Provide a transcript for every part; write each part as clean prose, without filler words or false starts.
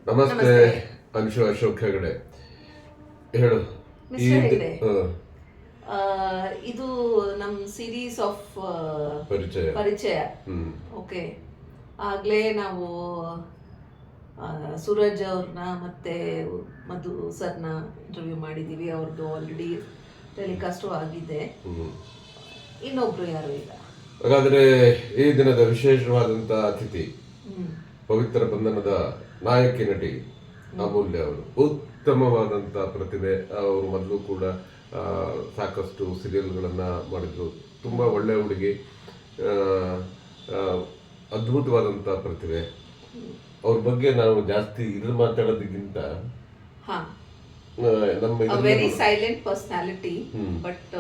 ನಮಸ್ತೆ ಅಂಶು ಅಶೋಕ್ ಹೆಗಡೆ ಹೇಳು. ಮಿಸ್ಟರ್ ಹೆಗ್ಡೆ, ಇದು ನಮ್ಮ ಸೀರೀಸ್ ಆಫ್ ಪರಿಚಯ. ಓಕೆ, ಆಗಲೇ ನಾವು ಸೂರಜ್ ಅವ್ರನ್ನ ಮತ್ತೆ ಮಧು ಸರ್ನ ಇಂಟರ್ವ್ಯೂ ಮಾಡಿದ್ದೀವಿ. ಅವ್ರದ್ದು ಆಲ್ರೆಡಿ ಟೆಲಿಕಾಸ್ಟು ಆಗಿದೆ. ಇನ್ನೊಬ್ರು ಯಾರು ಇಲ್ಲ. ಹಾಗಾದರೆ ಈ ದಿನದ ವಿಶೇಷವಾದಂಥ ಅತಿಥಿ ಪವಿತ್ರ ಬಂಧನದ ನಾಯಕಿ ನಟಿ ಅಮೂಲ್ಯ ಅವರು. ಉತ್ತಮವಾದಂಥ ಪ್ರತಿಭೆ. ಅವರು ಮೊದಲು ಕೂಡ ಸಾಕಷ್ಟು ಸೀರಿಯಲ್ಗಳನ್ನು ಮಾಡಿದ್ರು. ತುಂಬ ಒಳ್ಳೆಯ ಹುಡುಗಿ, ಅದ್ಭುತವಾದಂಥ ಪ್ರತಿಭೆ. ಅವ್ರ ಬಗ್ಗೆ ನಾವು ಜಾಸ್ತಿ ಇಲ್ಲಿ ಮಾತಾಡೋದಕ್ಕಿಂತ ನಮ್ಮ ವೆರಿ ಸೈಲೆಂಟ್ ಪರ್ಸನಾಲಿಟಿ, ಬಟ್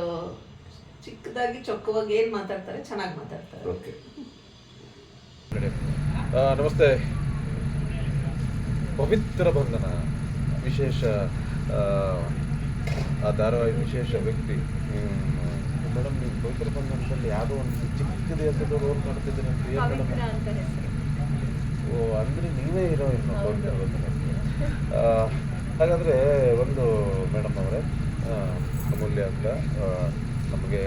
ಚಿಕ್ಕದಾಗಿ ಚೊಕ್ಕವಾಗಿ ಏನು ಮಾತಾಡ್ತಾರೆ, ಚೆನ್ನಾಗಿ ಮಾತಾಡ್ತಾರೆ. ಓಕೆ, ನಮಸ್ತೆ. ಪವಿತ್ರ ಬಂಧನ ವಿಶೇಷ, ಆ ಧಾರಾವಾಹಿ ವಿಶೇಷ ವ್ಯಕ್ತಿ ಮೇಡಮ್. ನೀವು ಪವಿತ್ರ ಬಂಧನದಲ್ಲಿ ಯಾವುದೋ ಒಂದು ಚಿಕ್ಕದೇ ಅಂತ ರೋಲ್ ಮಾಡ್ತಿದ್ದೀರಿ ಅಂತ ಏನು ಮೇಡಮ್? ಓ, ಅಂದರೆ ನೀವೇ ಹೀರೋಯಿನ್ ಪವಿತ್ರ ಬಂಧನ. ಹಾಗಾದರೆ ಒಂದು ಮೇಡಮ್ ಅವರೇ, ಅಮೂಲ್ಯ ಅಂತ ನಮಗೆ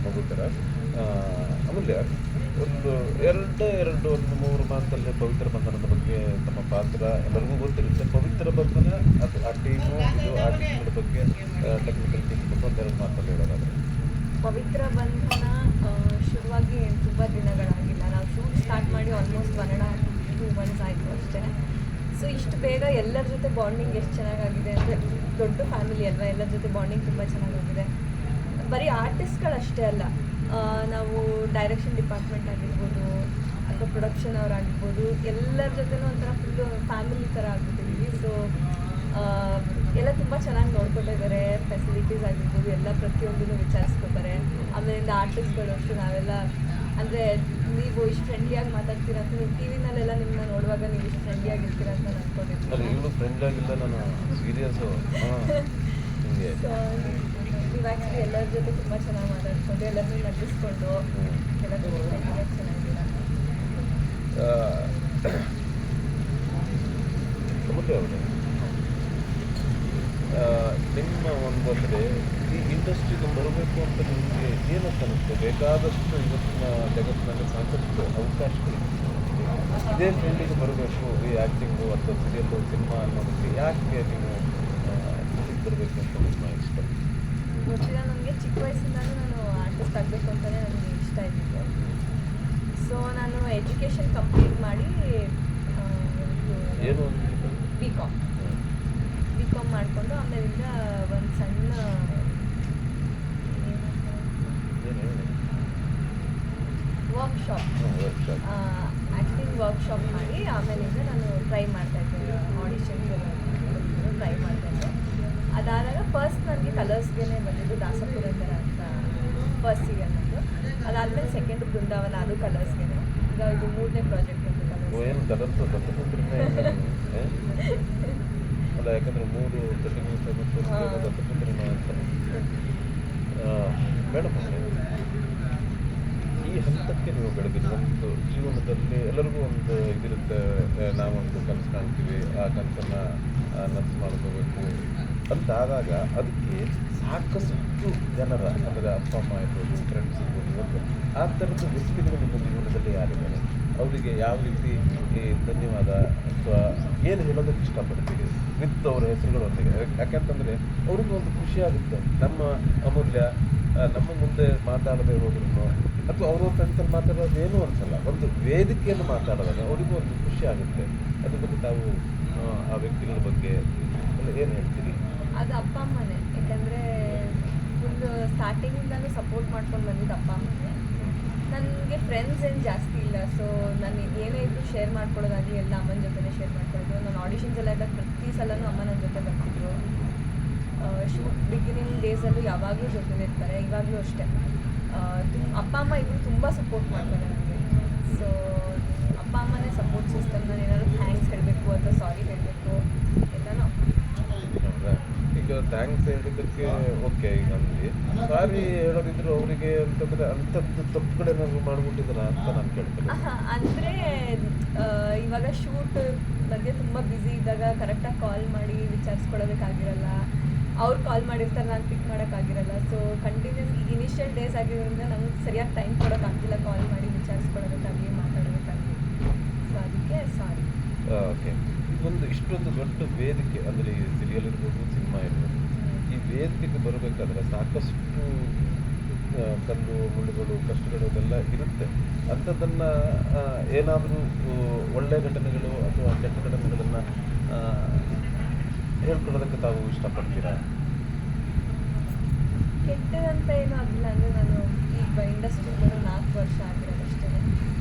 ಮಗು ಥರ. ಅಮೂಲ್ಯ, ಒಂದು ಒಂದು 3 ಮಾತಲ್ಲಿ ಪವಿತ್ರ ಬಂಧನದ ಬಗ್ಗೆ ತಮ್ಮ ಪಾತ್ರ ಎಲ್ಲರಿಗೂ ಗೊತ್ತಿರುತ್ತೆ. ಪವಿತ್ರ ಬಂಧನ ಅದು ಆ ಟೀಮು, ಇದು ಆ ಟೀಮ್ಗಳ ಬಗ್ಗೆ ಟೆಕ್ನಿಕಲ್ ಟೀಮ್ ಬಗ್ಗೆ 2 ಮಾತಲ್ಲಿ ಹೇಳೋದಾದ್ರೆ. ಪವಿತ್ರ ಬಂಧನ ಶುರುವಾಗಿ ತುಂಬ ದಿನಗಳಾಗಿಲ್ಲ. ನಾವು ಶೂಟ್ ಸ್ಟಾರ್ಟ್ ಮಾಡಿ ಆಲ್ಮೋಸ್ಟ್ 1.5-2 months ಆಯಿತು ಅಷ್ಟೇ. ಸೊ ಇಷ್ಟು ಬೇಗ ಎಲ್ಲರ ಜೊತೆ ಬಾಂಡಿಂಗ್ ಎಷ್ಟು ಚೆನ್ನಾಗಾಗಿದೆ ಅಂದರೆ, ದೊಡ್ಡ ಫ್ಯಾಮಿಲಿ ಅಲ್ವಾ, ಎಲ್ಲರ ಜೊತೆ ಬಾಂಡಿಂಗ್ ತುಂಬ ಚೆನ್ನಾಗಾಗಿದೆ. ಬರೀ ಆರ್ಟಿಸ್ಟ್ಗಳಷ್ಟೇ ಅಲ್ಲ, ನಾವು ಡೈರೆಕ್ಷನ್ ಡಿಪಾರ್ಟ್ಮೆಂಟ್ ಆಗಿರ್ಬೋದು ಅಥವಾ ಪ್ರೊಡಕ್ಷನ್ ಅವರಾಗಿರ್ಬೋದು, ಎಲ್ಲರ ಜೊತೆನೂ ಒಂಥರ ಫುಲ್ಲು ಫ್ಯಾಮಿಲಿ ಥರ ಆಗ್ಬಿಟ್ಟಿದ್ದೀವಿ. ಸೊ ಎಲ್ಲ ತುಂಬ ಚೆನ್ನಾಗಿ ನೋಡ್ಕೊಳ್ತಿದ್ದಾರೆ. ಫೆಸಿಲಿಟೀಸ್ ಆಗಿರ್ಬೋದು ಎಲ್ಲ ಪ್ರತಿಯೊಂದನ್ನು ವಿಚಾರಿಸ್ಕೊತಾರೆ. ಆಮೇಲಿಂದ ಆರ್ಟಿಸ್ಟ್ಗಳು ಅಷ್ಟು ನಾವೆಲ್ಲ ಅಂದರೆ, ನೀವು ಇಷ್ಟು ಫ್ರೆಂಡ್ಲಿಯಾಗಿ ಮಾತಾಡ್ತೀರಾ ಅಂತ ನೀವು ಟಿ ವಿನಲ್ಲೆಲ್ಲ ನಿಮ್ಮನ್ನ ನೋಡುವಾಗ ನೀವು ಇಷ್ಟು ಫ್ರೆಂಡ್ಲಿಯಾಗಿರ್ತೀರ ಅಂತ ನಾನು ಅನ್ಕೊಂಡಿದ್ದೀನಿ. ಫ್ರೆಂಡ್ಲಿಯಾಗಿಲ್ಲ, ನಾನು ಸೀರಿಯಸ್ಸು. ಸೊ ನೀವು ಆ್ಯಕ್ಚುಲಿ ಎಲ್ಲರ ಜೊತೆ ತುಂಬ ಚೆನ್ನಾಗಿ ಮಾತಾಡ್ಕೊಂಡು ಎಲ್ಲರನ್ನೂ ನಗಿಸ್ಕೊಂಡು ಎಲ್ಲ ಚೆನ್ನಾಗಿದ್ದೀರ. ನಿಮ್ಮ ಒಂದು ಅಂದರೆ ಈ ಇಂಡಸ್ಟ್ರಿಗೆ ಬರಬೇಕು ಅಂತ ನಿಮಗೆ ಏನಂತ ಅನಿಸ್ತು? ಬೇಕಾದಷ್ಟು ಇವತ್ತಿನ ಜಗತ್ತಿನಲ್ಲಿ ಸಾಕಷ್ಟು ಅವಕಾಶಗಳಿದೆ. ಇದೇ ಫೀಲ್ಡಿಗೆ ಬರಬೇಕು, ಈ ಆ್ಯಕ್ಟಿಂಗು ಅಥವಾ ಸೀರಿಯಲ್ಲು, ಸಿನಿಮಾ ಅನ್ನೋದಕ್ಕೆ ಯಾಕೆ ನೀವು ಬರಬೇಕು ಅಂತ ನಿಮ್ಮ ಇಷ್ಟ? ಗೊತ್ತಿಲ್ಲ, ನನಗೆ ಚಿಕ್ಕ ವಯಸ್ಸಿಂದಲೂ ನಾನು ಆರ್ಟಿಸ್ಟ್ ಆಗಬೇಕು ಅಂತಲೇ ನನಗೆ ಇಷ್ಟ ಇದ್ದಿತ್ತು. ಸೊ ನಾನು ಎಜುಕೇಷನ್ ಕಂಪ್ಲೀಟ್ ಮಾಡಿ ಏನು ಬಿ ಕಾಮ್ ಮಾಡಿಕೊಂಡು ಆಮೇಲಿಂದ ಒಂದು ಸಣ್ಣ ವರ್ಕ್ಶಾಪ್ ಆ್ಯಕ್ಟಿಂಗ್ ವರ್ಕ್ಶಾಪ್ ಮಾಡಿ ಆಮೇಲಿಂದ ನಾನು ಟ್ರೈ ಮಾಡ್ತಾಯಿದ್ದೆ. ಆಡಿಷನ್ಗೆ ಟ್ರೈ ಮಾಡ್ತಾಯಿದ್ದೆ. ಅದಾದಾಗ ಫಸ್ಟ್ ನನಗೆ ಕಲರ್ಸ್ಗೆ ಬಂದಿದ್ದು ದಾಸಪುರಂದರ ಅಂತ ಫಸ್ಟ್ ಸೀರಿಯಲ್ ನಂದು. ಅದಾದಮೇಲೆ ಸೆಕೆಂಡ್ ಬೃಂದಾವನ, ಅದು ಕಲರ್ಸ್ಗೆ. ಈಗ ಇದು 3ನೇ ಪ್ರಾಜೆಕ್ಟ್ ನಂದು ಕಲರ್ಸ್. ಅಲ್ಲ, ಯಾಕಂದರೆ 3 ಮೇಡಮ್, ಈ ಹಂತಕ್ಕೆ ನೀವು ಬೆಳೆದಿರಿ. ಒಂದು ಜೀವನದಲ್ಲಿ ಎಲ್ಲರಿಗೂ ಒಂದು ಇದಿರುತ್ತೆ, ನಾವೊಂದು ಕನಸು ಕಾಣ್ತೀವಿ, ಆ ಕನಸನ್ನು ನನಸು ಮಾಡ್ಕೋಬೇಕು ಅಂತ ಆದಾಗ ಅದಕ್ಕೆ ಸಾಕಷ್ಟು ಜನರ ಅಂದರೆ ಅಪ್ಪ ಅಮ್ಮ ಇರ್ಬೋದು, ಫ್ರೆಂಡ್ಸ್ ಇರ್ಬೋದು, ಇವತ್ತು ಆ ಥರದ ವ್ಯಕ್ತಿಗಳು ನಿಮ್ಮ ಜೀವನದಲ್ಲಿ ಯಾರಿದ್ದಾರೆ? ಅವರಿಗೆ ಯಾವ ರೀತಿ ಧನ್ಯವಾದ ಅಥವಾ ಏನು ಹೇಳೋದಕ್ಕೆ ಇಷ್ಟಪಡ್ತೀವಿ ವಿತ್ ಅವರ ಹೆಸರುಗಳೊಂದಿಗೆ? ಯಾಕೆಂತಂದರೆ ಅವ್ರಿಗೂ ಒಂದು ಖುಷಿ ಆಗುತ್ತೆ. ನಮ್ಮ ಅಮೂಲ್ಯ ನಮ್ಮ ಮುಂದೆ ಮಾತಾಡದೆ ಹೋದ್ರೂ ಅಥವಾ ಅವರು ಫ್ರೆಂಡ್ಸಲ್ಲಿ ಮಾತಾಡೋದು ಏನೂ ಅನಿಸಲ್ಲ, ಒಂದು ವೇದಿಕೆಯನ್ನು ಮಾತಾಡೋದಾಗ ಅವರಿಗೂ ಒಂದು ಖುಷಿ ಆಗುತ್ತೆ. ಅದ್ರ ಬಗ್ಗೆ ತಾವು ಆ ವ್ಯಕ್ತಿಗಳ ಬಗ್ಗೆ ಏನು ಹೇಳ್ತೀರಿ? ಅದು ಅಪ್ಪ ಅಮ್ಮನೇ. ಯಾಕಂದರೆ ಫುಲ್ಲು ಸ್ಟಾರ್ಟಿಂಗಿಂದಲೂ ಸಪೋರ್ಟ್ ಮಾಡ್ಕೊಂಡು ಬಂದಿದ್ದು ಅಪ್ಪ ಅಮ್ಮನೇ. ನನಗೆ ಫ್ರೆಂಡ್ಸ್ ಏನು ಜಾಸ್ತಿ ಇಲ್ಲ. ಸೊ ನಾನು ಏನೇ ಇದ್ದರೂ ಶೇರ್ ಮಾಡ್ಕೊಳ್ಳೋದಾಗಲಿ ಎಲ್ಲ ಅಮ್ಮನ ಜೊತೆನೇ ಶೇರ್ ಮಾಡ್ಕೊಳ್ಳೋದು. ನಾನು ಆಡಿಷನ್ಸ್ ಎಲ್ಲ ಇದ್ದಾಗ ಪ್ರತಿ ಸಲನೂ ಅಮ್ಮ ನನ್ನ ಜೊತೆ ಬರ್ತಿದ್ರು. ಶೂಟ್ ಬಿಗಿನಿಂಗ್ ಡೇಸಲ್ಲೂ ಯಾವಾಗಲೂ ಜೊತೆಲೇ ಇರ್ತಾರೆ, ಇವಾಗಲೂ ಅಷ್ಟೇ. ಅಪ್ಪ ಅಮ್ಮ ಇಬ್ಬರು ತುಂಬ ಸಪೋರ್ಟ್ ಮಾಡ್ತಾರೆ ನನಗೆ. ಸೊ ಅಪ್ಪ ಅಮ್ಮನೇ ಸಪೋರ್ಟ್ ಸಿಸ್ಟಮ್. ನಾನು ಏನಾದರೂ ಥ್ಯಾಂಕ್ಸ್ ಹೇಳಬೇಕು ಅಥವಾ ಸಾರಿ ಹೇಳಬೇಕು ಎಲ್ಲನೂ. ಈಗ ಥ್ಯಾಂಕ್ಸ್ ಹೇಳಿದ್ದಕ್ಕೆ ಓಕೆ, ಈಗ ನಮಗೆ ಸಾರಿ ಹೇಳೋದಿದ್ರು ಅವರಿಗೆ ಅಂತಂದರೆ ಅಂಥದ್ದು ತಪ್ಪುಗಳೇನಾದ್ರು ಮಾಡಿಬಿಟ್ಟಿದ್ರ ಅಂತ ನಾನು ಕೇಳ್ತೇನೆ. ಅಂದರೆ ಇವಾಗ ಶೂಟ್ ನನಗೆ ತುಂಬ ಬ್ಯುಸಿ ಇದ್ದಾಗ ಕರೆಕ್ಟಾಗಿ ಕಾಲ್ ಮಾಡಿ ವಿಚಾರಿಸ್ಕೊಳ್ಳೋದಕ್ಕಾಗಿರಲ್ಲ. ಅವ್ರು ಕಾಲ್ ಮಾಡಿರ್ತಾರೆ, ನಾನು ಪಿಕ್ ಮಾಡೋಕ್ಕಾಗಿರಲ್ಲ. ಸೊ ಕಂಟಿನ್ಯೂಸ್ ಈಗ ಇನಿಷಿಯಲ್ ಡೇಸ್ ಆಗಿರೋದ್ರಿಂದ ನಮ್ಗೆ ಸರಿಯಾಗಿ ಟೈಮ್ ಕೊಡೋಕ್ಕಾಗ್ತಿಲ್ಲ ಕಾಲ್ ಮಾಡಿ ವಿಚಾರಿಸ್ಕೊಳ್ಳೋದಕ್ಕಾಗಲಿ ಮಾತಾಡೋದಕ್ಕಾಗಲಿ. ಸೊ ಅದಕ್ಕೆ ಸಾರಿ. ಓಕೆ, ಒಂದು ಇಷ್ಟೊಂದು ದೊಡ್ಡ ವೇದಿಕೆ ಅಂದರೆ ಈ ಸೀರಿಯಲ್ ಇರ್ಬೋದು, ಸಿನಿಮಾ ಇರ್ಬೋದು, ಈ ವೇದಿಕೆಗೆ ಬರಬೇಕಾದ್ರೆ ಸಾಕಷ್ಟು ಕಲ್ಲು ಮುಳ್ಳುಗಳು ಕಷ್ಟಗಳು ಅದೆಲ್ಲ ಇರುತ್ತೆ. ಅಂಥದ್ದನ್ನು ಏನಾದರೂ ಒಳ್ಳೆಯ ಘಟನೆಗಳು ಅಥವಾ ಕೆಟ್ಟ ಘಟನೆಗಳನ್ನು ಹೇಳ್ಕೊಳ್ಳೋದಕ್ಕೆ ತಾವು ಇಷ್ಟಪಡ್ತೀರಾ? ಕೆಟ್ಟದಂತ ಏನೂ ಆಗಿಲ್ಲ. ಅಂದರೆ ನಾನು ಈಗ ಇಂಡಸ್ಟ್ರಿಗೆ ಬರೋ 4 ವರ್ಷ ಆಗಿರೋದಷ್ಟೇ.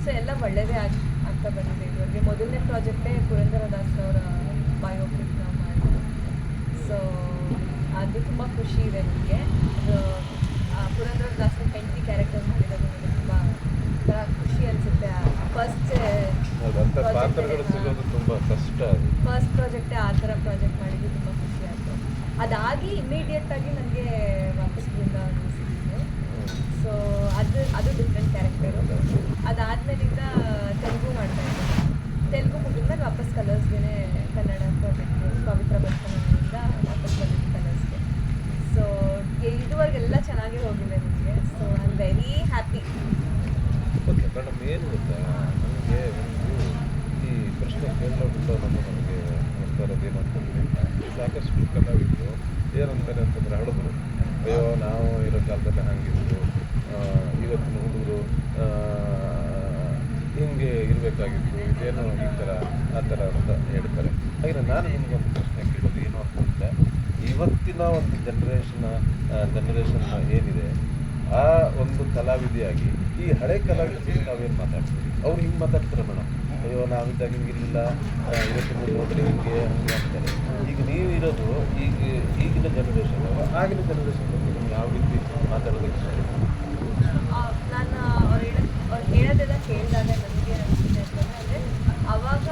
ಸೊ ಎಲ್ಲ ಒಳ್ಳೆಯದೇ ಆಗ್ತಾ ಬಂದಿದೆ. ಇದುವರೆಗೆ ಮೊದಲನೇ ಪ್ರಾಜೆಕ್ಟೇ ಪುರಂದರದಾಸರವರ ಬಯೋಪಿಕ್ ನಾವು ಮಾಡಿದ್ವಿ. ಸೊ ಅದು ತುಂಬ ಖುಷಿ ಇದೆ ನನಗೆ. ಪುರಂದರದಾಸರ ಹೆಂಡತಿ ಕ್ಯಾರೆಕ್ಟರ್ ಮಾಡಿರೋದು ನನಗೆ ತುಂಬ ಒಂಥರ ಖುಷಿ ಅನಿಸುತ್ತೆ. ಅಂಥ ಪಾತ್ರಗಳು ಸಿಗೋದು ತುಂಬ ಕಷ್ಟ. ಅದು ಫಸ್ಟ್ ಪ್ರಾಜೆಕ್ಟೇ ಆ ಥರ ಪ್ರಾಜೆಕ್ಟ್ ಮಾಡಿದ್ದು ತುಂಬ ಖುಷಿ ಆಯಿತು. ಅದಾಗಿ ಇಮಿಡಿಯೇಟಾಗಿ ನನಗೆ ವಾಪಸ್ ಬೃಂದಾವನ ಸಿಕ್ಕಿದ್ದು. ಸೊ ಅದು ಡಿಫ್ರೆಂಟ್ ಕ್ಯಾರೆಕ್ಟರು. ಅದಾದಮೇಲಿಂದ ತೆಲುಗು ಮಾಡ್ತಾಯಿದ್ದೆ. ತೆಲುಗು ಮುಗಿದ್ಮೇಲೆ ವಾಪಸ್ ಕಲರ್ಸ್ಗೆ ಕನ್ನಡ ಪ್ರಾಜೆಕ್ಟು ಪವಿತ್ರ ಬಂಧನದಿಂದ ವಾಪಸ್ ಬಂದಿದ್ದು ಕಲರ್ಸ್ಗೆ. ಸೊ ಇದುವರೆಗೆಲ್ಲ ಚೆನ್ನಾಗೇ ಹೋಗಿದೆ ನನಗೆ. So I am very happy. Okay madam, ಏನು ಗೊತ್ತಾ, ನನಗೆ ಒಂದು ಈ ಪ್ರಶ್ನೆ ಕೇಳೋದ್ರಿಂದ ನನಗೆ ಅನಿಸ್ತಾ ಇರೋದೇನು ಅಂತಂದರೆ, ಸಾಕಷ್ಟು ಕಲಾವಿದರು ಏನಂತಾರೆ ಅಂತಂದರೆ ಹಳಬರು, ಅಯ್ಯೋ ನಾವು ಇರೋ ಕಾಲದಲ್ಲಿ ಹಾಗಿದ್ರು, ಇವತ್ತಿನ ಹುಡುಗರು ಹಿಂಗೆ ಇರಬೇಕಾಗಿತ್ತು, ಇದೇನೋ ಈ ಥರ ಆ ಥರ ಅಂತ ಹೇಳ್ತಾರೆ. ಹಾಗೆ ನಾನು ನಿಮಗೊಂದು ಪ್ರಶ್ನೆ ಕೇಳೋದು ಏನು ಅಂತಂದರೆ, ಇವತ್ತಿನ ಒಂದು ಜನ್ರೇಷನ್ ಏನಿದೆ ಆ ಒಂದು ಕಲಾವಿದೆಯಾಗಿ ಈ ಹಳೆ ಕಲಾವಿದರಿಗೆ ನಾವೇನು ಮಾತಾಡ್ತೀವಿ? ಅವ್ರು ಹಿಂಗೆ ಮಾತಾಡ್ತಾರೆ ಮೇಡಮ್, ಅಯ್ಯೋ ನಾವಿದ್ದಾಗ ಹಿಂಗಿರಲಿಲ್ಲ, ಇವತ್ತು ನೋಡ್ರಿ ಹಿಂಗೆ ಹಂಗೆ ಅಂತಾರೆ. ಈಗ ನೀವು ಇರೋದು ಈಗಿನ ಜನ್ರೇಷನ್, ಆಗಿನ ಜನ್ರೇಷನ್ ಬಗ್ಗೆ ಯಾವ ರೀತಿ ಮಾತಾಡೋದಕ್ಕೆ ಇಷ್ಟ? ನಾನು ಅವ್ರು ಹೇಳೋದೆಲ್ಲ ಕೇಳಿದಾಗ ನನಗೆ ಅನಿಸಿದೆ ಅಂತಂದರೆ, ಅವಾಗ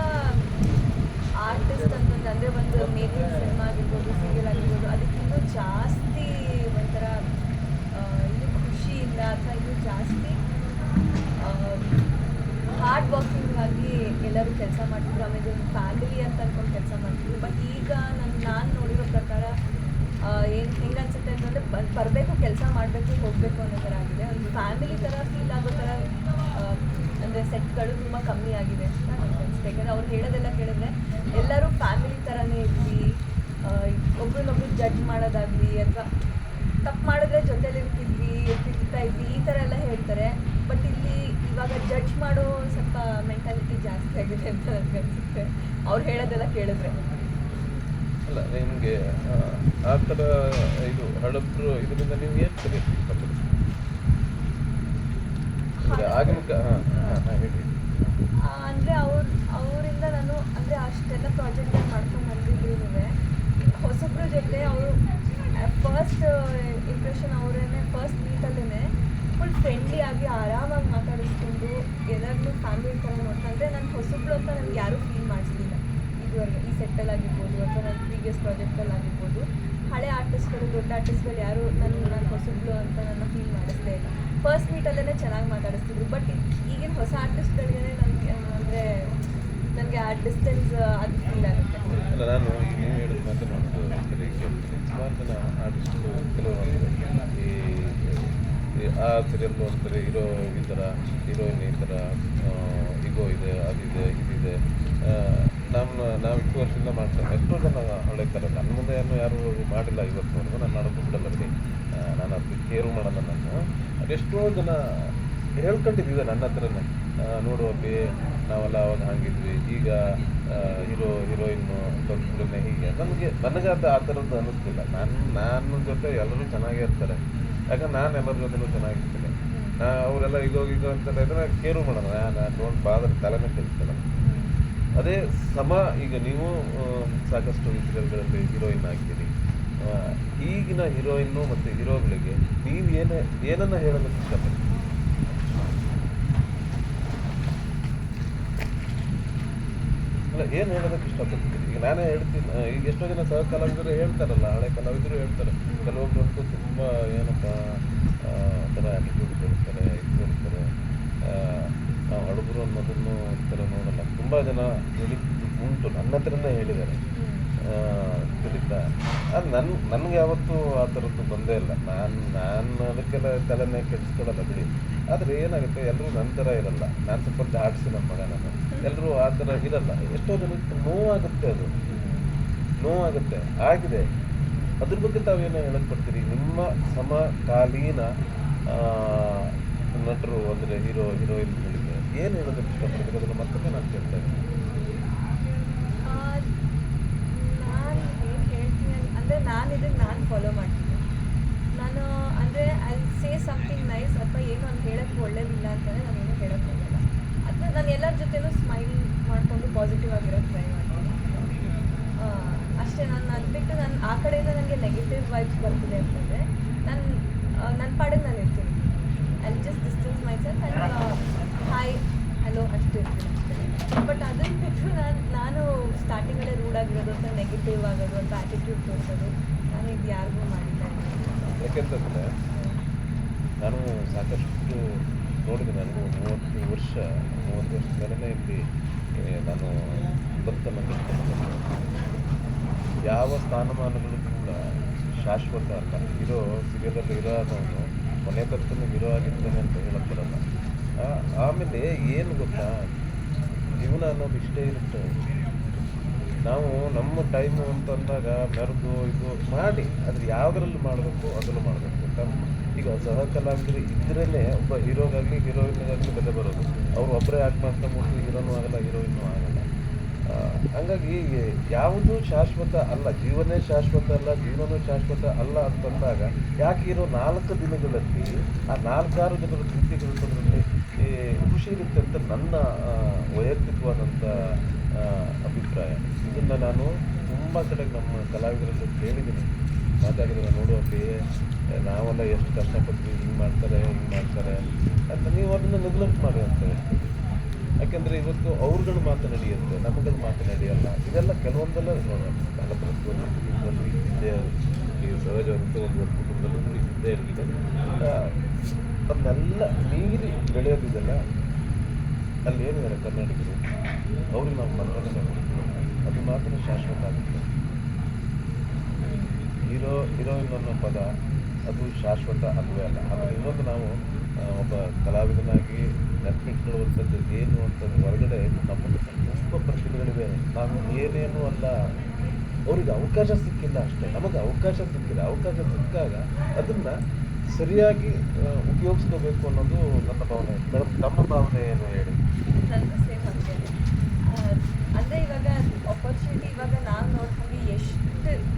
ಆರ್ಟಿಸ್ಟ್ ಅಂತಂದು ಅಂದರೆ ಒಂದು ಮೇಕಿಂಗ್ ಸಿನಿಮಾ ಆಗಿರ್ಬೋದು, ಸೀರಿಯಲ್ ಆಗಿರ್ಬೋದು, ಅದಕ್ಕಿನ್ನೂ ಜಾಸ್ತಿ ಒಂಥರ ಇನ್ನೂ ಖುಷಿಯಿಂದ ಅಥವಾ ಇನ್ನೂ ಜಾಸ್ತಿ ಹಾರ್ಡ್ ವರ್ಕಿಂಗ್ ಆಗಿ ಎಲ್ಲರೂ ಕೆಲಸ ಮಾಡ್ತಿದ್ರು. ಆಮೇಲೆ ಒಂದು ಫ್ಯಾಮಿಲಿ ಅಂತ ಅಂದ್ಕೊಂಡು ಕೆಲಸ ಮಾಡ್ತಿದ್ರು. ಬಟ್ ಈಗ ನಾನು ನೋಡಿರೋ ಪ್ರಕಾರ ಹೆಂಗೆ ಅನ್ಸುತ್ತೆ ಅಂತಂದರೆ ಬರಬೇಕು, ಕೆಲಸ ಮಾಡಬೇಕು, ಹೋಗಬೇಕು ಅನ್ನೋ ಥರ ಆಗಿದೆ. ಒಂದು ಫ್ಯಾಮಿಲಿ ಥರ ಫೀಲ್ ಆಗೋ ಥರ ಅಂದರೆ ಸೆಟ್ಗಳು ತುಂಬ ಕಮ್ಮಿ ಆಗಿದೆ ಅಂತ ನನಗೆ ಅನಿಸುತ್ತೆ. ಯಾಕಂದರೆ ಅವ್ರು ಹೇಳೋದೆಲ್ಲ ಕೇಳಿದ್ರೆ ಎಲ್ಲರೂ ಫ್ಯಾಮಿಲಿ ಥರನೇ ಇದ್ವಿ, ಒಬ್ರನ್ನೊಬ್ರು ಜಡ್ಜ್ ಮಾಡೋದಾಗಲಿ ಅಥವಾ ತಪ್ಪು ಮಾಡಿದ್ರೆ ಜೊತೇಲಿ ತಿರ್ತಾ ಇದ್ವಿ, ಈ ಥರ ಎಲ್ಲ ಹೇಳ್ತಾರೆ. ಬಟ್ ಇಲ್ಲಿ ಇವಾಗ ಜಡ್ಜ್ ಮಾಡೋ ಸ್ವಲ್ಪ ಮೆಂಟಾಲಿಟಿ ಜಾಸ್ತಿ ಆಗಿದೆ ಅಂತ ನನಗೆ ಅನಿಸುತ್ತೆ ಅವ್ರು ಹೇಳೋದೆಲ್ಲ ಕೇಳಿದ್ರೆ. ಅಲ್ಲ, ನಿಮಗೆ ಆ ಥರ ಇದು ಹಳಬ್ರು ಇದರಿಂದ ನೀವು ಏನು ಕಲಿಯೋಕ್ಕೆ ಇಷ್ಟಪಡ್ತೀರಿ? ಆಗಿನ ಹೇಳಿ. ಅಂದರೆ ಅವರಿಂದ ನಾನು ಅಂದರೆ ಅಷ್ಟೆಲ್ಲ ಪ್ರಾಜೆಕ್ಟ್ ಮಾಡ್ಕೊಂಡು ಬಂದಿದ್ರು ಹೊಸಬ್ರ ಜೊತೆ ಅವರು ಫಸ್ಟ್ ಇಂಪ್ರೆಷನ್ ಅವರೇನೆ ಫಸ್ಟ್ ಮೀಟಲ್ಲೇ ಫುಲ್ ಫ್ರೆಂಡ್ಲಿ ಆಗಿ ಆರಾಮಾಗಿ ಮಾತಾಡಿಸ್ಕೊಂಡು ಎಲ್ಲರನ್ನೂ ಫ್ಯಾಮಿಲಿ ಥರ ನೋಡ್ತಾ. ಅಂದರೆ ನಾನು ಹೊಸಬ್ರು ಅಂತ ನನಗೆ ಯಾರೂ ಫೀಲ್ ಮಾಡಿಸ್ಲಿಲ್ಲ ಇದುವರೆಗೆ. ಈ ಸೆಟ್ಟಲ್ಲಿ ಆಗಿರ್ಬೋದು ಅಥವಾ ನನ್ನ ಪ್ರೀವಿಯಸ್ ಪ್ರಾಜೆಕ್ಟಲ್ಲಿ ಆಗಿರ್ಬೋದು, ಹಳೆ ಆರ್ಟಿಸ್ಟ್ಗಳು ದೊಡ್ಡ ಆರ್ಟಿಸ್ಟ್ಗಳು ಯಾರು ನಾನು ಹೊಸಬ್ಳು ಅಂತ ನನ್ನ ಫೀಲ್ ಮಾಡಿಸ್ಲೇ ಇಲ್ಲ. ಫಸ್ಟ್ ಮೀಟಲ್ಲೇ ಚೆನ್ನಾಗಿ ಮಾತಾಡಿಸ್ತಿದ್ರು. ಬಟ್ ಈಗಿನ ಹೊಸ ಆರ್ಟಿಸ್ಟ್ಗಳಿಗೆ ನನಗೆ ಅಂದರೆ ನನಗೆ ಆ ಡಿಸ್ಟೆನ್ಸ್ ಅದು ಫೀಲ್ ಆಗುತ್ತೆ. ಅಲ್ಲ, ನಾನು ಈಗ ನೀವು ಹೇಳಿದ ಮಾತು ಸುಮಾರು ಜನ ಆರ್ಟಿಸ್ಟ್ಗಳು ಕೆಲವರು ಆ ಸೀರಿಯಲ್ಲು ಅಂತಾರೆ ಹೀರೋ ಈ ಥರ, ಹೀರೋಯಿನ್ ಈ ಥರ, ಈಗೋ ಇದೆ, ಅದಿದೆ, ಇದಿದೆ. ನಾವು 2 ವರ್ಷದಿಂದ ಮಾಡ್ತೇವೆ. ಎಷ್ಟೋ ಜನ ಹೊಳೆತಾರೆ. ನನ್ನ ಮುಂದೆ ಯಾರು ಮಾಡಿಲ್ಲ ಇವತ್ತು ನೋಡಿದ್ರು, ನಾನು ಮಾಡೋದು ಬಿಡಲ್ಲ, ನಾನು ಅದಕ್ಕೆ ಕೇರು ಮಾಡಲ್ಲ. ನಾನು ಅದೆಷ್ಟೋ ಜನ ಹೇಳ್ಕೊಂಡಿದ್ದೀವಿ ನನ್ನ ಹತ್ರನೇ, ನೋಡುವಲ್ಲಿ ನಾವೆಲ್ಲ ಅವಾಗ ಹಾಗಿದ್ವಿ, ಈಗ ಹೀರೋಯಿನ್ನು ಸ್ವಲ್ಪ ಹೀಗೆ. ನನಗೆ ಅದು ಆ ಥರದ್ದು ಅನ್ನಿಸ್ತಿಲ್ಲ. ನನ್ನ ಜೊತೆ ಎಲ್ಲರೂ ಚೆನ್ನಾಗೇ ಇರ್ತಾರೆ, ಯಾಕಂದ್ರೆ ನಾನು ಎಲ್ಲರ ಜೊತೆಲೂ ಚೆನ್ನಾಗಿರ್ತೀನಿ. ಅವರೆಲ್ಲ ಈಗ ಅಂತೆಲ್ಲ ಇದ್ರೆ ಕೇರು ಮಾಡೋಣ, ನಾನು ಡೋಂಟ್ ಬಾದರ್, ತಲೆನೇ ಕೆಲ್ಸಲ್ಲ. ಅದೇ ಸಮ ಈಗ ನೀವು ಸಾಕಷ್ಟು ಸೀರಿಯಲ್ಗಳಲ್ಲಿ ಹೀರೋಯಿನ್ ಆಗ್ತೀರಿ. ಈಗಿನ ಹೀರೋಯಿನ್ನು ಮತ್ತು ಹೀರೋಗಳಿಗೆ ನೀವು ಏನನ್ನ ಹೇಳೋದಕ್ಕೆ ಇಷ್ಟಪಡ್ತೀರಿ? ಅಲ್ಲ, ಏನು ಹೇಳೋದಕ್ಕೆ ಇಷ್ಟಪಡ್ತೀರಿ? ಈಗ ನಾನೇ ಹೇಳ್ತೀನಿ, ಈಗ ಎಷ್ಟೋ ಜನ ಸಹ ಕಲಾವಿದರು ಹೇಳ್ತಾರಲ್ಲ, ಹಳೆ ಕಲಾವಿದರು ಹೇಳ್ತಾರೆ, ಕೆಲವೊಬ್ಬರಂತೂ ತುಂಬ ಏನಪ್ಪ ಒಂಥರ ಆ್ಯಟಿಟ್ಯೂಡ್ ತೋರಿಸ್ತಾರೆ, ಇದು ತೋರಿಸ್ತಾರೆ, ನಾವು ಹಳಬರು ಅನ್ನೋದನ್ನು ಒಂಥರ ನೋಡಲ್ಲ. ತುಂಬ ಜನ ಉಂಟು, ನನ್ನ ಹತ್ರನೇ ಹೇಳಿದ್ದಾರೆ. ತಿಳಿತಾ, ಅದು ನನಗೆ ಯಾವತ್ತೂ ಆ ಥರದ್ದು ಬಂದೇ ಇಲ್ಲ. ನಾನು ಅದಕ್ಕೆಲ್ಲ ತಲೆನೇ ಕೆಡಿಸ್ಕೊಳ್ಳಲ್ಲ ಬಿಡಿ. ಆದರೆ ಏನಾಗುತ್ತೆ, ಎಲ್ಲರೂ ನನ್ನ ಥರ ಇರಲ್ಲ. ನಾನು ಸ್ವಲ್ಪ ದಾಟಿಸಿ ನಮ್ಮ ಮಗ, ನಾನು ಎಲ್ಲರೂ ಆ ಥರ ಇರಲ್ಲ. ಎಷ್ಟೋ ಜನಕ್ಕೆ ನೋವಾಗುತ್ತೆ ಆಗಿದೆ. ಅದ್ರ ಬಗ್ಗೆ ತಾವೇನೋ ಹೇಳಕ್ ಬರ್ತೀರಿ? ನಿಮ್ಮ ಸಮಕಾಲೀನ ನಟರು ಅಂದರೆ ಹೀರೋಯಿನ್ಗಳಿಗೆ ಏನು ಹೇಳೋದಕ್ಕೆ ಇಷ್ಟಪಡ್ತೀರಿ? ಅದನ್ನು ಮತ್ತೊಮ್ಮೆ ನಾನು ಕೇಳ್ತಾ ಇದ್ದೀನಿ. ನಾನು ಏನು ಹೇಳ್ತೀನಿ ಅಂದರೆ, ನಾನು ಫಾಲೋ ಮಾಡ್ತೀನಿ. ನಾನು ಅಂದರೆ ಐ ಸೇ ಸಮಥಿಂಗ್ ನೈಸ್ ಅಥವಾ ಏನು ಅಂತ ಹೇಳೋಕ್ಕೆ ಒಳ್ಳೇದಿಲ್ಲ ಅಂತಲೇ ನಾನೇನು ಹೇಳೋಕ್ಕೆ ಹೋಗಲ್ಲ. ಅದನ್ನ ನಾನು ಎಲ್ಲರ ಜೊತೆನೂ ಸ್ಮೈಲ್ ಮಾಡಿಕೊಂಡು ಪಾಸಿಟಿವ್ ಆಗಿರೋಕ್ಕೆ ಟ್ರೈ ಮಾಡ್ತೀನಿ ಅಷ್ಟೇ. ಅದು ಬಿಟ್ಟು ನಾನು ಆ ಕಡೆಯಿಂದ ನನಗೆ ನೆಗೆಟಿವ್ ವೈಬ್ಸ್ ಬರ್ತಿದೆ ಅಂತಂದರೆ ನನ್ನ ಪಾಡಿಗೆ ನಾನು ಇರ್ತೀನಿ. I just distance my self and hi hello ಅಷ್ಟು ಇರ್ತೀನಿ. ಬಟ್ ಅದನ್ನು ಬಿಟ್ಟು ನಾನು ಸ್ಟಾರ್ಟಿಂಗಲ್ಲೇ ರೂಡ್ ಆಗಿರೋದು ಅಥವಾ ನೆಗೆಟಿವ್ ಆಗೋದು ಅಥವಾ ಆ್ಯಟಿಟ್ಯೂಡ್ ತೋರಿಸೋದು ನಾನು ಇದು ಯಾರಿಗೂ ಮಾಡಿಲ್ಲ. ಯಾಕೆಂತಂದರೆ ನಾನು ಸಾಕಷ್ಟು ನೋಡಿದೆ. ನನಗೂ 30 ವರ್ಷ ಮೇಲೇ ಇಲ್ಲಿ ನಾನು ಬದುಕನ್ನು ಕಟ್ಕೊಂಡು, ಯಾವ ಸ್ಥಾನಮಾನಗಳು ಕೂಡ ಶಾಶ್ವತ ಅಲ್ಲ. ಸಿಗೋದಲ್ಲಿ ಇರೋದವನು ಕೊನೆ ತನಕ ಹೀರೋ ಆಗಿರ್ತಾನೆ ಅಂತ ಹೇಳಕ್ ಬರಲ್ಲ. ಆಮೇಲೆ ಏನು ಗೊತ್ತಾ, ಜೀವನ ಅನ್ನೋದು ಇಷ್ಟೇ ಇರುತ್ತೆ. ನಾವು ನಮ್ಮ ಟೈಮು ಅಂತಂದಾಗ ಮೆರೆದು ಇದು ಮಾಡಿ ಅದ್ರ ಯಾವುದ್ರಲ್ಲಿ ಮಾಡಬೇಕು ಅದನ್ನು ಮಾಡಬೇಕು. ಈಗ ಸಹ ಕಲಾವಿದರು ಇದ್ರೇ ಒಬ್ಬ ಹೀರೋಗಾಗಲಿ ಹೀರೋಯಿನ್ಗಾಗಲಿ ಬೆಲೆ ಬರೋದು. ಅವರು ಒಬ್ಬರೇ ಆಗ್ಮಾತ್ರ ಮುಟ್ಟು ಹೀರೋನೂ ಆಗಲ್ಲ, ಹೀರೋಯಿನ್ನೂ ಆಗಲ್ಲ. ಹಂಗಾಗಿ ಯಾವುದೂ ಶಾಶ್ವತ ಅಲ್ಲ, ಜೀವನೇ ಶಾಶ್ವತ ಅಲ್ಲ, ಜೀವನೂ ಶಾಶ್ವತ ಅಲ್ಲ ಅಂತಂದಾಗ ಯಾಕೆ ಇರೋ 4 ದಿನಗಳಲ್ಲಿ ಆ 4-6 ದಿನಗಳ ಪ್ರೀತಿ ಗಳಿಸೋದ್ರಲ್ಲಿ ಖುಷಿ ಇರುತ್ತೆ ಅಂತ ನನ್ನ ವೈಯಕ್ತಿಕವಾದಂಥ ಅಭಿಪ್ರಾಯ. ಇದನ್ನು ನಾನು ತುಂಬ ಕಡೆಗೆ ನಮ್ಮ ಕಲಾವಿದರಲ್ಲಿ ಕೇಳಿದ್ದೀನಿ, ಮಾತಾಡಿದ್ರೆ ನೋಡುವಲ್ಲಿ ನಾವೆಲ್ಲ ಎಷ್ಟು ಕಷ್ಟಪಡ್ತೀವಿ, ಹಿಂಗೆ ಮಾಡ್ತಾರೆ ಅಂತ. ನೀವು ಅದನ್ನು ನೆಗ್ಲೆಕ್ಟ್ ಮಾಡಿ ಅಂತ ಹೇಳ್ತೀವಿ. ಯಾಕೆಂದರೆ ಇವತ್ತು ಅವ್ರುಗಳು ಮಾತನಾಡಿಯುತ್ತೆ, ನಮಗದು ಮಾತನಾಡಿಯಲ್ಲ. ಇದೆಲ್ಲ ಕೆಲವೊಂದೆಲ್ಲ ಪ್ರತಿಯೊಂದು ಇದ್ದೇ ಈ ಸಹಜವಂತ ಒಂದು ಕುಟುಂಬದಲ್ಲಿ ಇದ್ದೇ ಇರಲಿದೆ. ಅದನ್ನೆಲ್ಲ ಮೀರಿ ಬೆಳೆಯೋದಿದೆಲ್ಲ ಅಲ್ಲಿ ಏನಿದ್ದಾರೆ ಕನ್ನಡಿಗರು, ಅವ್ರಿಗೆ ನಾವು ಮನ್ನಣೆ ಕೊಡ್ತೀವಿ, ಅದು ಮಾತ್ರ ಶಾಶ್ವತ ಆಗುತ್ತೆ. ಹೀರೋಯಿನ್ ಅನ್ನೋ ಪದ ಅದು ಶಾಶ್ವತ ಅಲ್ವೇ ಅಲ್ಲ. ಆಮೇಲೆ ಇನ್ನೊಂದು, ನಾವು ಒಬ್ಬ ಕಲಾವಿದನಾಗಿ ನೆನಪಿಟ್ಕೊಳ್ಳುವಂಥದ್ದು ಏನು ಅಂತಂದು ಹೊರಗಡೆ ನಮ್ಮಲ್ಲಿ ತುಂಬ ಪ್ರತಿಭೆಗಳಿವೆ. ನಾವು ಏನೇನು ಅಲ್ಲ, ಅವ್ರಿಗೆ ಅವಕಾಶ ಸಿಕ್ಕಿಲ್ಲ ಅಷ್ಟೇ, ನಮಗೆ ಅವಕಾಶ ಸಿಕ್ಕಿದೆ. ಅವಕಾಶ ಸಿಕ್ಕಾಗ ಅದನ್ನು ಸರಿಯಾಗಿ ಉಪಯೋಗಿಸ್ಕೋಬೇಕು ಅನ್ನೋದು ನನ್ನ ಭಾವನೆ. ಮೇಡಮ್, ನಮ್ಮ ಭಾವನೆ ಏನು ಹೇಳಿ? ನನಗೂ ಸೇಮ್ ಹಾಗೆ. ಅಂದರೆ ಇವಾಗ ಆಪರ್ಚುನಿಟಿ ಇವಾಗ ನಾವು ನೋಡ್ಕೊಂಡು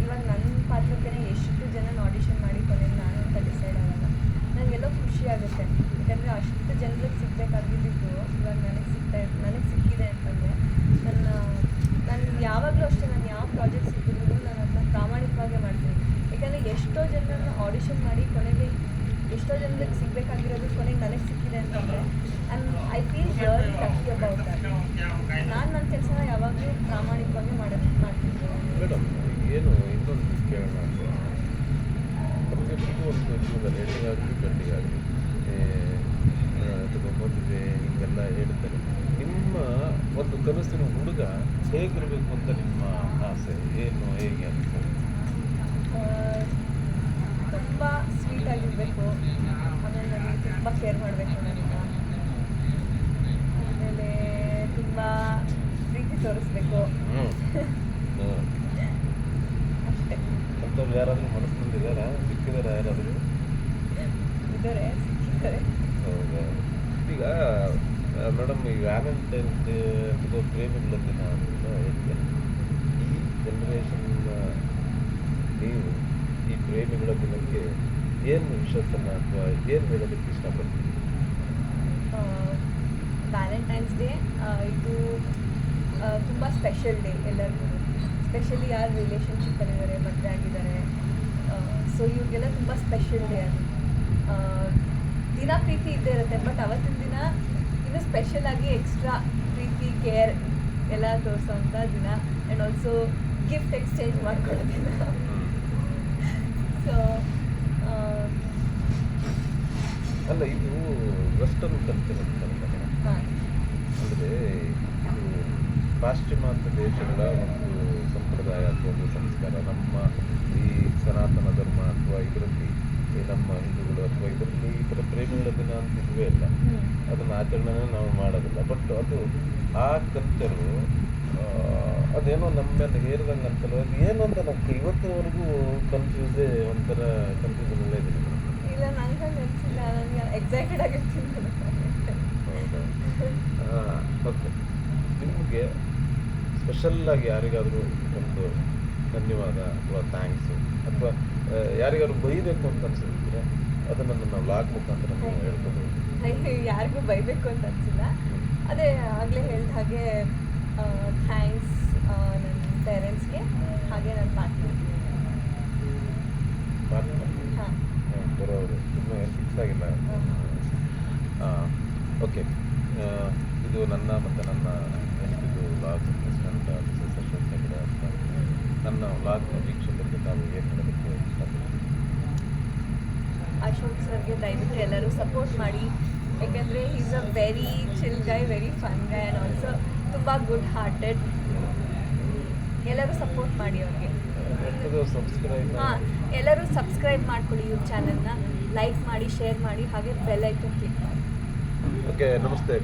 ಇವಾಗ ನನ್ನ ಪಾತ್ರಕ್ಕೆ ಎಷ್ಟು ಜನ ಆಡಿಷನ್ ಮಾಡಿ ಕೊನೆಗೆ ನಾನು ಅಂತ ಡಿಸೈಡ್ ಆದಾಗ ನನಗೆಲ್ಲೋ ಖುಷಿ ಆಗುತ್ತೆ. ಯಾಕಂದರೆ ಅಷ್ಟು ಜನರಿಗೆ ಸಿಗಬೇಕಾಗಿದ್ದು ಇವಾಗ ನನಗೆ ಸಿಕ್ಕಿದೆ ಅಂತಂದರೆ ನಾನು ಯಾವಾಗಲೂ ಅಷ್ಟೇ, ನಾನು ಯಾವ ಪ್ರಾಜೆಕ್ಟ್ ಸಿಕ್ಕಿದ್ರು ನಾನು ಅದನ್ನ ಪ್ರಾಮಾಣಿಕವಾಗಿ ಮಾಡ್ತೀನಿ. ಯಾಕಂದರೆ ಎಷ್ಟೋ ಜನರನ್ನು ಆಡಿಷನ್ ಮಾಡಿ ಕೊನೆಗೆ ಎಷ್ಟೋ ಜನರಿಗೆ ಸಿಗಬೇಕಾಗಿರೋದು ಕೊನೆಗೆ ನನಗೆ ಸಿಕ್ಕಿದೆ ಅಂತಂದರೆ I feel really lucky about that. ನಾನು ನನ್ನ ಕೆಲಸನ ಯಾವಾಗಲೂ ಪ್ರಾಮಾಣಿಕವಾಗಿ ಮಾಡ್ತೀನಿ. ಮೇಡಮ್, ಏನು ಇನ್ನೊಂದು ಕೇಳೋಣ ಅಂತ, ನಮಗೆ ಒಂದು ಜೀವನದಲ್ಲಿ ಹೆಣ್ಣಿಗಾಗಲಿ ಗಂಡಿಗಾಗಲಿ ಅಥವಾ ಮದುವೆ ಹಿಂಗೆಲ್ಲ ಹೇಳ್ತಾರೆ. ನಿಮ್ಮ ಒಂದು ಕನಸಿನ ಹುಡುಗ ಹೇಗಿರಬೇಕು ಅಂತ ನಿಮ್ಮ ಆಸೆ ಏನು, ಹೇಗೆ ಅಂತ? ತುಂಬ ಸ್ವೀಟಾಗಿರಬೇಕು, ಆಮೇಲೆ ನನಗೆ ತುಂಬ ಕೇರ್ ಮಾಡಬೇಕು ನನಗೆ, ಆಮೇಲೆ ತುಂಬ ಪ್ರೀತಿ ತೋರಿಸ್ಬೇಕು ಅಷ್ಟೇ. ಅಂಥವ್ರು ಯಾರಾದರೂ ಮನಸ್ಸಿನಲ್ಲಿದ್ದಾರಾ? ಸಿಕ್ಕಿದಾರ ಯಾರಾದರೂ? ಇದ್ದಾರೆ, ಸಿಕ್ಕಿದ್ದಾರೆ. ಹೌದಾ? ಈಗ ಮೇಡಮ್, ಈ ವ್ಯಾಲೆಂಟೈನ್ಸ್ ಡೇ ಇದು ಪ್ರೇಮಿಗಳ ದಿನ ಅಂತ ಹೇಳ್ತೇನೆ. ಈ ಜನ್ರೇಷನ್ನ ನೀವು ಈ ಪ್ರೇಮಿಗಳ ದಿನಕ್ಕೆ ಏನು ವಿಷಯವನ್ನು ಅಥವಾ ಏನು ಹೇಳೋದಕ್ಕೆ ಇಷ್ಟಪಡ್ತೀವಿ? ವ್ಯಾಲೆಂಟೈನ್ಸ್ ಡೇ ಇದು ತುಂಬ ಸ್ಪೆಷಲ್ ಡೇ ಎಲ್ಲರಿಗೂ, ಸ್ಪೆಷಲಿ ಯಾರು ರಿಲೇಷನ್ಶಿಪ್ಪಲ್ಲಿದ್ದಾರೆ, ಮದುವೆ ಆಗಿದ್ದಾರೆ. ಸೊ ಇವ್ರಿಗೆಲ್ಲ ತುಂಬ ಸ್ಪೆಷಲ್ ಡೇ ಅದು. ದಿನ ಪ್ರೀತಿ ಇದ್ದೇ ಇರುತ್ತೆ, ಬಟ್ ಅವತ್ತಿನ ದಿನ ಇನ್ನೂ ಸ್ಪೆಷಲಾಗಿ ಎಕ್ಸ್ಟ್ರಾ ಪ್ರೀತಿ ಕೇರ್ ಎಲ್ಲ ತೋರಿಸೋವಂಥ ದಿನ. ಆ್ಯಂಡ್ ಆಲ್ಸೋ ಗಿಫ್ಟ್ ಎಕ್ಸ್ಚೇಂಜ್ ಮಾಡ್ಕೊಳ್ಳೋ ದಿನ. ಸೊ ಅಲ್ಲ, ಇದು ವೆಸ್ಟರ್ನ್ ಕಲ್ಚರ್ ಅಂತ ಹಾಂ, ಅಂದರೆ ಇದು ಪಾಶ್ಚಿಮಾತ್ಯ ದೇಶಗಳ ಒಂದು ಸಂಪ್ರದಾಯ ಅಥವಾ ಒಂದು ಸಂಸ್ಕಾರ ನಮ್ಮ ಈ ಸನಾತನ ಧರ್ಮ ಅಥವಾ ಇದರಲ್ಲಿ ಈ ನಮ್ಮ ಹಿಂದೂಗಳು ಅಥವಾ ಇದರಲ್ಲಿ ಈ ಥರ ಪ್ರೇಮಿಗಳ ದಿನ ಅಂತ ಇದುವೇ ಇಲ್ಲ, ಅದನ್ನು ಆಚರಣೆ ನಾವು ಮಾಡೋದಿಲ್ಲ. ಬಟ್ ಅದು ಆ ಕಲ್ಚರು ಅದೇನೋ ನಮ್ಮ ಮೇಲೆ ಹೇರಿದಂಗೆ ಅಂತಲ್ಲ, ಅದು ಏನು ಅಂತ ನನಗೆ ಇವತ್ತಿನವರೆಗೂ ಕನ್ಫ್ಯೂಸೇ, ಒಂಥರ ಕನ್ಫ್ಯೂಷನ್ ಎಲ್ಲ ಇದೆ. ಇಲ್ಲ, ನಂಗೆ ಅನಿಸಿಲ್ಲ, ನನಗೆ ಎಕ್ಸೈಟೆಡ್ ಆಗಿರ್ತೀನಿ. ಹೌದಾ? ಓಕೆ, ನಿಮಗೆ ಸ್ಪೆಷಲ್ಲಾಗಿ ಯಾರಿಗಾದರೂ ಒಂದು ಧನ್ಯವಾದ ಅಥವಾ ಥ್ಯಾಂಕ್ಸು ಅಥವಾ ಯಾರಿಗಾದ್ರು ಬೈಬೇಕು ಅಂತ ಅನ್ಸಿದ್ರೆ ಅದನ್ನು ನನ್ನ ವ್ಲಾಗ್ ಮುಖಾಂತರ ನೀವು ಹೇಳ್ಬೋದು. ಯಾರಿಗೂ ಬೈಬೇಕು ಅಂತ ಅನಿಸಿಲ್ಲ. ಅದೇ ಆಗಲೇ ಹೇಳಿದ ಹಾಗೆ ಥ್ಯಾಂಕ್ಸ್ ನನ್ನ ಪೇರೆಂಟ್ಸ್ಗೆ, ಹಾಗೆ ನನ್ನ ಪಾರ್ಟ್ನರ್. ಹಾಂ, ಬರೋರು ಇನ್ನೂ ಏನು ಫಿಕ್ಸ್ ಆಗಿಲ್ಲ. ಓಕೆ, ಇದು ನನ್ನ ಮತ್ತು ನನ್ನ ಹೆಂಡತಿದು vlog assistant Mrs Ashok Hegde ಅಂತ. ನನ್ನ ವ್ಲಾಗ್ನ ವೀಕ್ಷಕರಿಗೆ ತಾವು ಏನು ಹೇಳೋದಕ್ಕೆ ಇಷ್ಟಪಡ್ತೀನಿ? ಅಶೋಕ್ ಸರ್ಗೆ ದಯವಿಟ್ಟು ಎಲ್ಲರೂ ಸಪೋರ್ಟ್ ಮಾಡಿ, ಯಾಕೆಂದರೆ is a very chill Guy, very fun Guy and also ತುಂಬ ಗುಡ್ ಹಾರ್ಟೆಡ್. ಎಲ್ಲರೂ ಸಪೋರ್ಟ್ ಮಾಡಿ ಅವ್ರಿಗೆ. ಸಬ್ಸ್ಕ್ರೈಬ್ ಹಾಂ, ಎಲ್ಲರೂ ಸಬ್ಸ್ಕ್ರೈಬ್ ಮಾಡ್ಕೊಳ್ಳಿ ಇವ್ರ ಚಾನಲ್ನ, ಲೈಕ್ ಮಾಡಿ, ಶೇರ್ ಮಾಡಿ, ಹಾಗೆ ಬೆಲ್ ಐಕನ್ ಕ್ಲಿಕ್ ಮಾಡಿ. ಓಕೆ, ನಮಸ್ತೆ.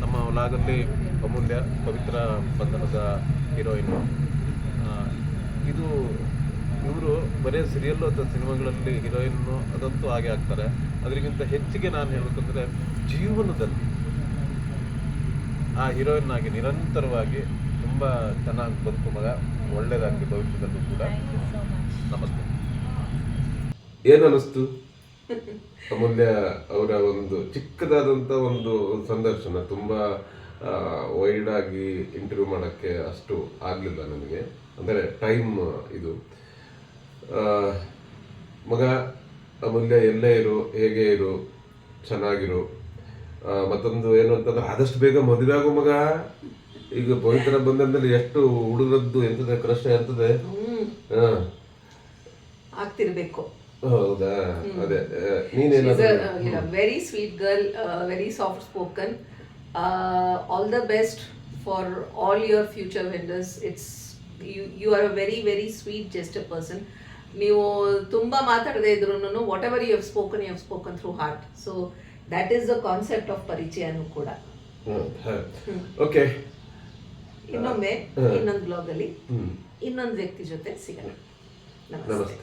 ನಮ್ಮ ವ್ಲಾಗಲ್ಲಿ ಅಮೂಲ್ಯ ಪವಿತ್ರ ಬಂಧನದ ಹೀರೋಯಿನ್ನು. ಇದು ಇವರು ಬರೀ ಸೀರಿಯಲ್ಲು ಅಥವಾ ಸಿನಿಮಾಗಳಲ್ಲಿ ಹೀರೋಯಿನ್ನು ಅದಂತೂ ಹಾಗೆ ಆಗ್ತಾರೆ. ಅದಕ್ಕಿಂತ ಹೆಚ್ಚಿಗೆ ನಾನು ಹೇಳಬೇಕಂದ್ರೆ ಜೀವನದಲ್ಲಿ ಆ ಹೀರೋಯಿನ್ ಆಗಿ ನಿರಂತರವಾಗಿ ತುಂಬ ಚೆನ್ನಾಗಿ ಬದುಕು ಮಗ, ಒಳ್ಳೆಯದಾಗಲಿ ಭವಿಷ್ಯದಲ್ಲೂ ಕೂಡ. Thank you so much. ನಮಸ್ತೆ. ಏನು ಅನ್ನಿಸ್ತು ಅಮೂಲ್ಯ ಅವರ ಒಂದು ಚಿಕ್ಕದಾದಂಥ ಒಂದು ಸಂದರ್ಶನ? ತುಂಬ ವೈಡ್ ಆಗಿ ಇಂಟರ್ವ್ಯೂ ಮಾಡೋಕ್ಕೆ ಅಷ್ಟು ಆಗಲಿಲ್ಲ ನನಗೆ, ಅಂದರೆ ಟೈಮ್ ಇದು. ಮಗ ಅಮೂಲ್ಯ, ಎಲ್ಲೇ ಇರು, ಹೇಗೆ ಇರು, ಚೆನ್ನಾಗಿರು. ಮತ್ತೊಂದು ಏನು ಅಂತಂದ್ರೆ ಆದಷ್ಟು ಬೇಗ ಮದುವೆ ಆಗೋ ಮಗ. ಈಗ ಪವಿತ್ರ ಬಂಧನದಲ್ಲಿ ಎಷ್ಟು ಹುಡುಗರದ್ದು ಎಂತದೆ ಕಷ್ಟ ಇರ್ತದೆ. ಆಗ್ತಿರ್ಬೇಕು. ಹೌದಾ? ಅದೇ ನೀನೇನಾದ್ರು very sweet girl, very soft spoken. All the best for all your future vendors. You are a very very sweet jester person. ನೀವು ತುಂಬ ಮಾತಾಡದೇ ಇದ್ರೂ whatever you have spoken through heart. So that is the concept of ಪರಿಚಯನೂ ಕೂಡ. Okay, ಇನ್ನೊಮ್ಮೆ ಇನ್ನೊಂದು ಬ್ಲಾಗಲ್ಲಿ ಇನ್ನೊಂದು ವ್ಯಕ್ತಿ ಜೊತೆ ಸಿಗೋಣ. ನಮಸ್ತೆ.